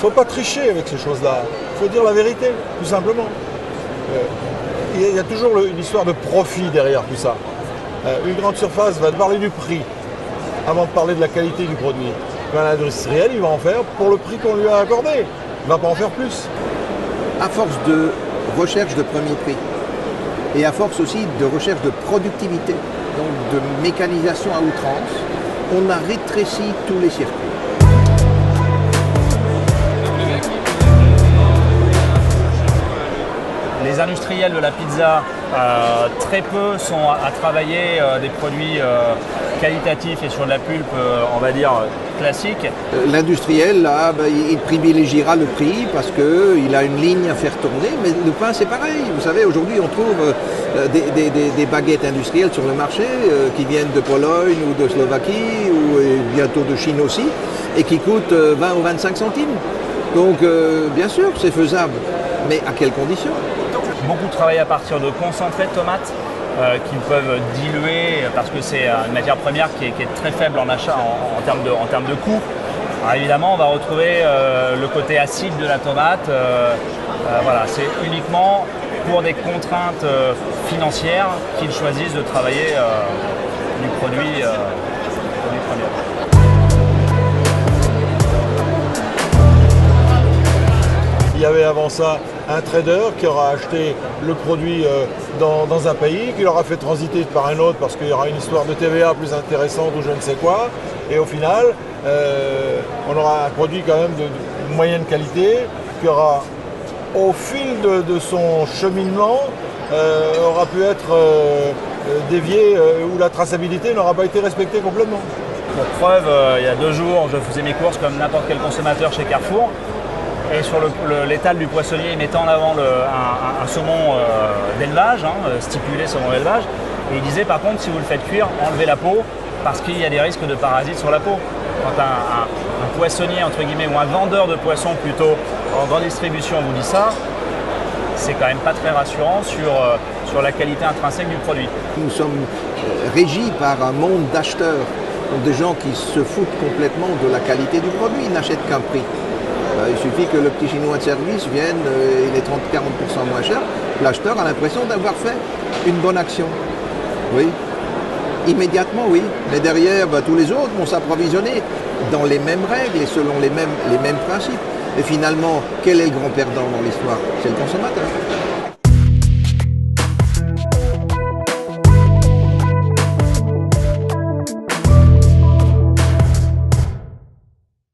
faut pas tricher avec ces choses-là. Il faut dire la vérité, tout simplement. Il y a toujours une histoire de profit derrière tout ça. Une grande surface va parler du prix avant de parler de la qualité du produit. Un industriel, il va en faire pour le prix qu'on lui a accordé. Il ne va pas en faire plus. À force de recherche de premier prix et à force aussi de recherche de productivité, donc de mécanisation à outrance, on a rétréci tous les circuits. Les industriels de la pizza, très peu sont à travailler des produits qualitatifs et sur de la pulpe, on va dire, classique. L'industriel, là, il privilégiera le prix parce qu'il a une ligne à faire tourner, mais le pain c'est pareil. Vous savez, aujourd'hui on trouve des baguettes industrielles sur le marché qui viennent de Pologne ou de Slovaquie ou bientôt de Chine aussi et qui coûtent 20 ou 25 centimes. Donc bien sûr c'est faisable, mais à quelles conditions? Beaucoup travaillent à partir de concentrés de tomates qu'ils peuvent diluer parce que c'est une matière première qui est très faible en achat en termes de coût. Alors évidemment, on va retrouver le côté acide de la tomate. Voilà, c'est uniquement pour des contraintes financières qu'ils choisissent de travailler du produit premier. Il y avait avant ça un trader qui aura acheté le produit dans un pays, qui l'aura fait transiter par un autre parce qu'il y aura une histoire de TVA plus intéressante ou je ne sais quoi. Et au final, on aura un produit quand même de moyenne qualité qui aura, au fil de son cheminement, aura pu être dévié où la traçabilité n'aura pas été respectée complètement. Pour preuve, il y a 2 jours, je faisais mes courses comme n'importe quel consommateur chez Carrefour. Et sur l'étal du poissonnier, il mettait en avant un saumon d'élevage, stipulé saumon d'élevage. Et il disait par contre, si vous le faites cuire, enlevez la peau parce qu'il y a des risques de parasites sur la peau. Quand un poissonnier, entre guillemets, ou un vendeur de poissons plutôt en grande distribution vous dit ça, c'est quand même pas très rassurant sur la qualité intrinsèque du produit. Nous sommes régis par un monde d'acheteurs, donc des gens qui se foutent complètement de la qualité du produit, ils n'achètent qu'un prix. Il suffit que le petit chinois de service vienne, il est 30-40% moins cher. L'acheteur a l'impression d'avoir fait une bonne action. Oui, immédiatement oui. Mais derrière, tous les autres vont s'approvisionner dans les mêmes règles et selon les mêmes principes. Et finalement, quel est le grand perdant dans l'histoire? C'est le consommateur.